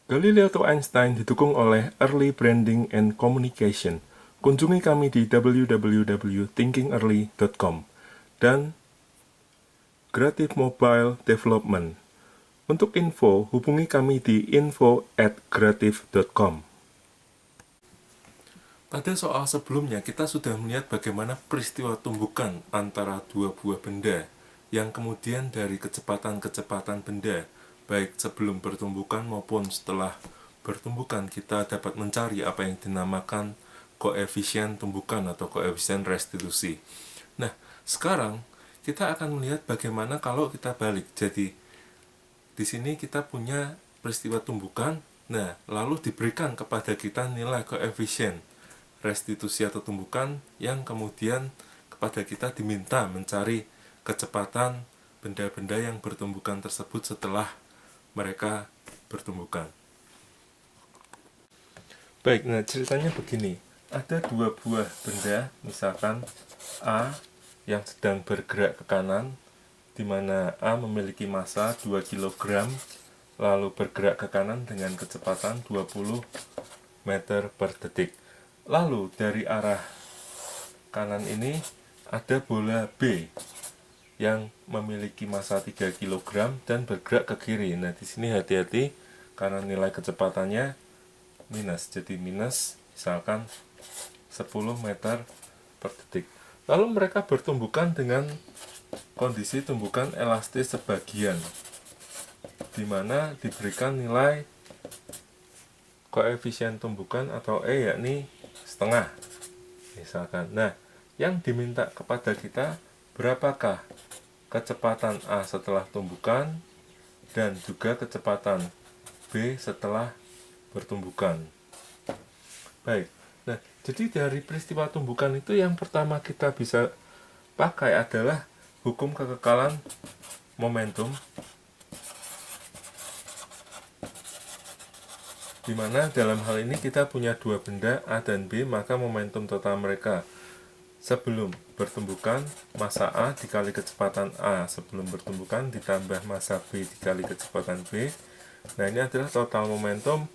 Galileo to Einstein didukung oleh Early Branding and Communication. Kunjungi kami di www.thinkingearly.com dan Creative Mobile Development. Untuk info, hubungi kami di info@creative.com. Pada soal sebelumnya, kita sudah melihat bagaimana peristiwa tumbukan antara dua buah benda, yang kemudian dari kecepatan-kecepatan benda, baik sebelum bertumbukan maupun setelah bertumbukan, kita dapat mencari apa yang dinamakan koefisien tumbukan atau koefisien restitusi. Nah, sekarang kita akan melihat bagaimana kalau kita balik. Jadi, di sini kita punya peristiwa tumbukan, nah, lalu diberikan kepada kita nilai koefisien restitusi atau tumbukan yang kemudian kepada kita diminta mencari kecepatan benda-benda yang bertumbukan tersebut setelah mereka bertumbukan. Baik, nah ceritanya begini. Ada dua buah benda, misalkan A yang sedang bergerak ke kanan, di mana A memiliki massa 2 kg, lalu bergerak ke kanan dengan kecepatan 20 meter per detik. Lalu dari arah kanan ini ada bola B yang memiliki massa 3 kg dan bergerak ke kiri. Nah, di sini hati-hati karena nilai kecepatannya minus. Jadi minus misalkan 10 meter per detik. Lalu mereka bertumbukan dengan kondisi tumbukan elastis sebagian, di mana diberikan nilai koefisien tumbukan atau E yakni setengah misalkan. Nah, yang diminta kepada kita berapakah kecepatan A setelah tumbukan dan juga kecepatan B setelah bertumbukan. Baik, nah jadi dari peristiwa tumbukan itu yang pertama kita bisa pakai adalah hukum kekekalan momentum, di mana dalam hal ini kita punya dua benda A dan B, maka momentum total mereka sebelum bertumbukan, massa A dikali kecepatan A sebelum bertumbukan ditambah massa B dikali kecepatan B. Nah, ini adalah total momentum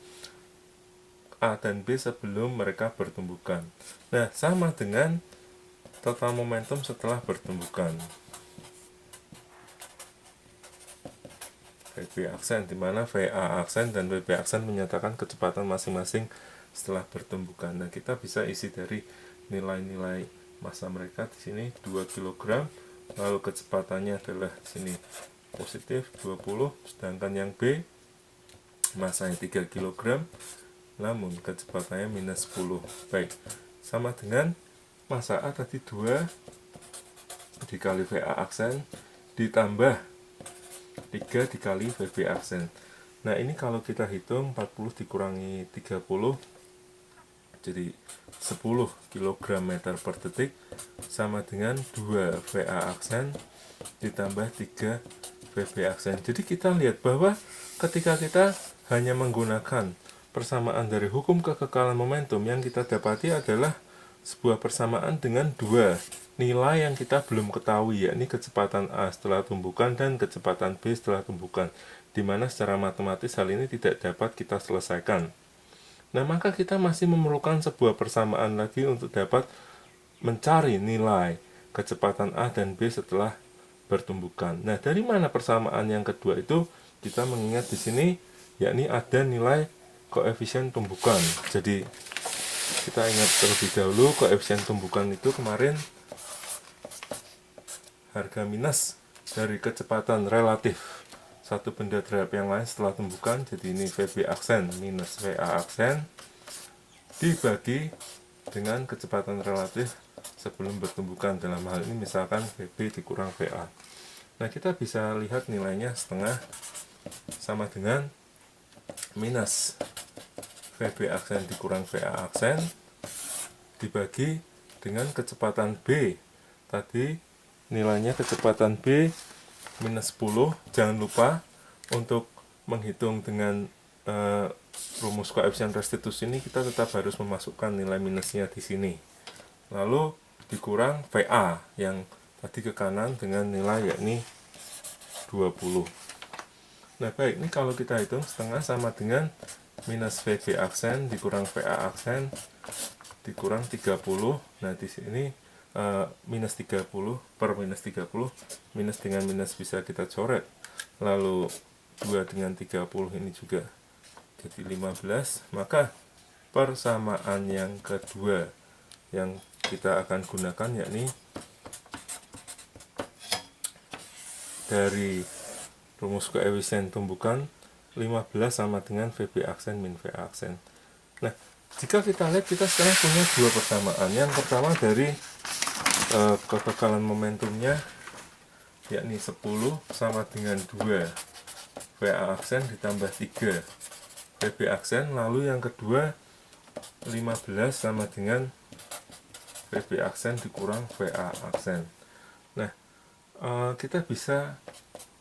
A dan B sebelum mereka bertumbukan. Nah, sama dengan total momentum setelah bertumbukan. VB aksen, di mana VA aksen dan VB aksen menyatakan kecepatan masing-masing setelah bertumbukan. Nah, kita bisa isi dari nilai-nilai massa mereka di sini 2 kg, lalu kecepatannya adalah di sini positif 20, sedangkan yang B massanya 3 kg, namun kecepatannya minus 10. Baik, sama dengan massa A tadi 2 dikali VA aksen ditambah 3 dikali VB aksen. Nah, ini kalau kita hitung 40 dikurangi 30, jadi 10 kg meter per detik sama dengan 2 VA aksen ditambah 3 VB aksen. Jadi kita lihat bahwa ketika kita hanya menggunakan persamaan dari hukum kekekalan momentum, yang kita dapati adalah sebuah persamaan dengan dua nilai yang kita belum ketahui, yakni kecepatan A setelah tumbukan dan kecepatan B setelah tumbukan, di mana secara matematis hal ini tidak dapat kita selesaikan. Nah, maka kita masih memerlukan sebuah persamaan lagi untuk dapat mencari nilai kecepatan A dan B setelah bertumbukan. Nah, dari mana persamaan yang kedua itu? Kita mengingat di sini, yakni ada nilai koefisien tumbukan. Jadi, kita ingat terlebih dahulu koefisien tumbukan itu kemarin harga minus dari kecepatan relatif satu benda terhadap yang lain setelah tumbukan. Jadi ini VB aksen minus VA aksen dibagi dengan kecepatan relatif sebelum bertumbukan. Dalam hal ini misalkan VB dikurang VA. Nah, kita bisa lihat nilainya setengah sama dengan minus VB aksen dikurang VA aksen dibagi dengan kecepatan B. Tadi nilainya kecepatan B minus 10. Jangan lupa untuk menghitung dengan rumus koefisien restitusi ini, kita tetap harus memasukkan nilai minusnya di sini. Lalu dikurang VA yang tadi ke kanan dengan nilai yakni 20. Nah, baik, ini kalau kita hitung setengah sama dengan minus VB aksen dikurang VA aksen dikurang 30. Nah di sini minus 30 per minus 30, minus dengan minus bisa kita coret, lalu 2 dengan 30 ini juga jadi 15. Maka persamaan yang kedua yang kita akan gunakan yakni dari rumus koefisien tumbukan 15 sama dengan VB aksen min VA aksen. Nah, jika kita lihat, kita sekarang punya dua persamaan. Yang pertama dari kekekalan momentumnya yakni 10 sama dengan 2 VA aksen ditambah 3 VB aksen. Lalu yang kedua 15 sama dengan VB aksen dikurang VA aksen. Nah, kita bisa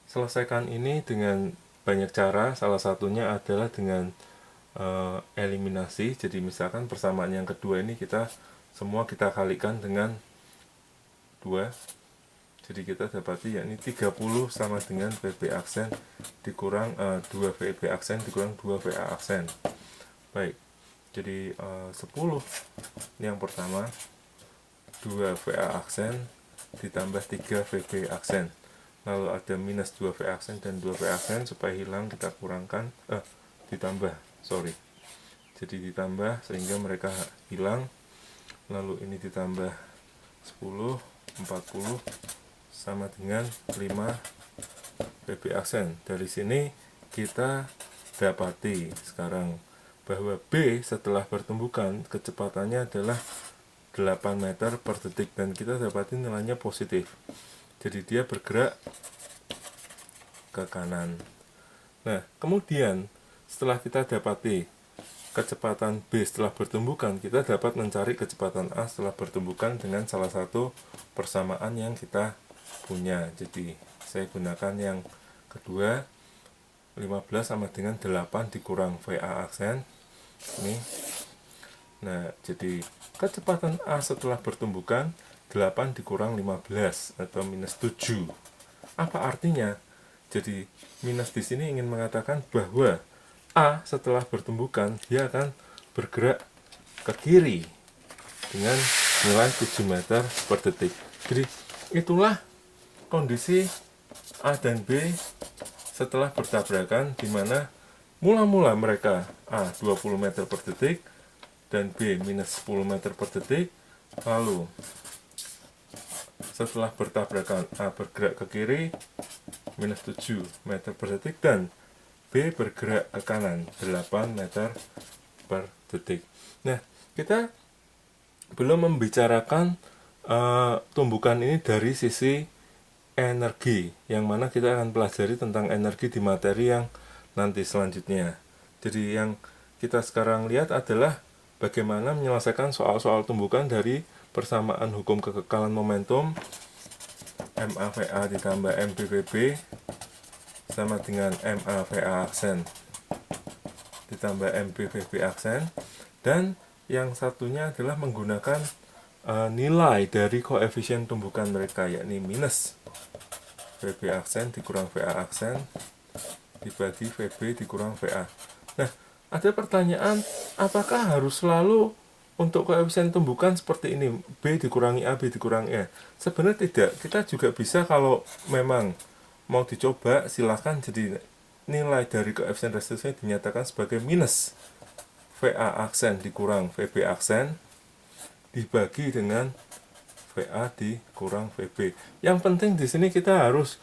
selesaikan ini dengan banyak cara. Salah satunya adalah dengan eliminasi. Jadi misalkan persamaan yang kedua ini kita kalikan dengan 2. Jadi kita dapati yakni 30 sama dengan VB aksen dikurang 2 VB aksen dikurang 2 VA aksen. Baik, jadi 10 yang pertama 2 VA aksen ditambah 3 VB aksen. Lalu ada minus 2 VA aksen dan 2 VA aksen. Supaya hilang kita kurangkan, ditambah, sorry. Jadi ditambah sehingga mereka hilang. Lalu ini ditambah 10, 40 sama dengan 5 VB aksen. Dari sini kita dapati sekarang bahwa B setelah pertumbukan kecepatannya adalah 8 meter per detik, dan kita dapati nilainya positif. Jadi dia bergerak ke kanan. Nah, kemudian setelah kita dapati kecepatan B setelah bertumbukan, kita dapat mencari kecepatan A setelah bertumbukan dengan salah satu persamaan yang kita punya. Jadi saya gunakan yang kedua, 15 sama dengan 8 dikurang VA aksen ini. Nah, jadi kecepatan A setelah bertumbukan 8 dikurang 15 atau minus 7. Apa artinya? Jadi minus di sini ingin mengatakan bahwa A setelah bertumbukan dia akan bergerak ke kiri dengan nilai 7 meter per detik. Jadi itulah kondisi A dan B setelah bertabrakan, di mana mula-mula mereka A 20 meter per detik dan B minus 10 meter per detik. Lalu setelah bertabrakan A bergerak ke kiri minus 7 meter per detik dan B bergerak ke kanan 8 meter per detik. Nah, kita belum membicarakan tumbukan ini dari sisi energi, yang mana kita akan pelajari tentang energi di materi yang nanti selanjutnya. Jadi yang kita sekarang lihat adalah bagaimana menyelesaikan soal-soal tumbukan dari persamaan hukum kekekalan momentum MAVA ditambah MPVB sama dengan MAVA aksen ditambah MPVB aksen, dan yang satunya adalah menggunakan nilai dari koefisien tumbukan mereka, yakni minus VB aksen dikurang VA aksen dibagi VB dikurang VA. Nah, ada pertanyaan, apakah harus selalu untuk koefisien tumbukan seperti ini, B dikurangi A, B dikurangi A? Sebenarnya tidak. Kita juga bisa, kalau memang mau dicoba, silahkan. Jadi nilai dari koefisien restriksinya dinyatakan sebagai minus VA aksen dikurang VB aksen dibagi dengan VA dikurang VB. Yang penting di sini kita harus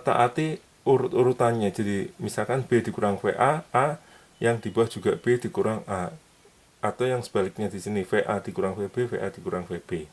taati urut-urutannya. Jadi misalkan B dikurang VA, A, yang di bawah juga B dikurang A, atau yang sebaliknya di sini VA dikurang VB, VA dikurang VB.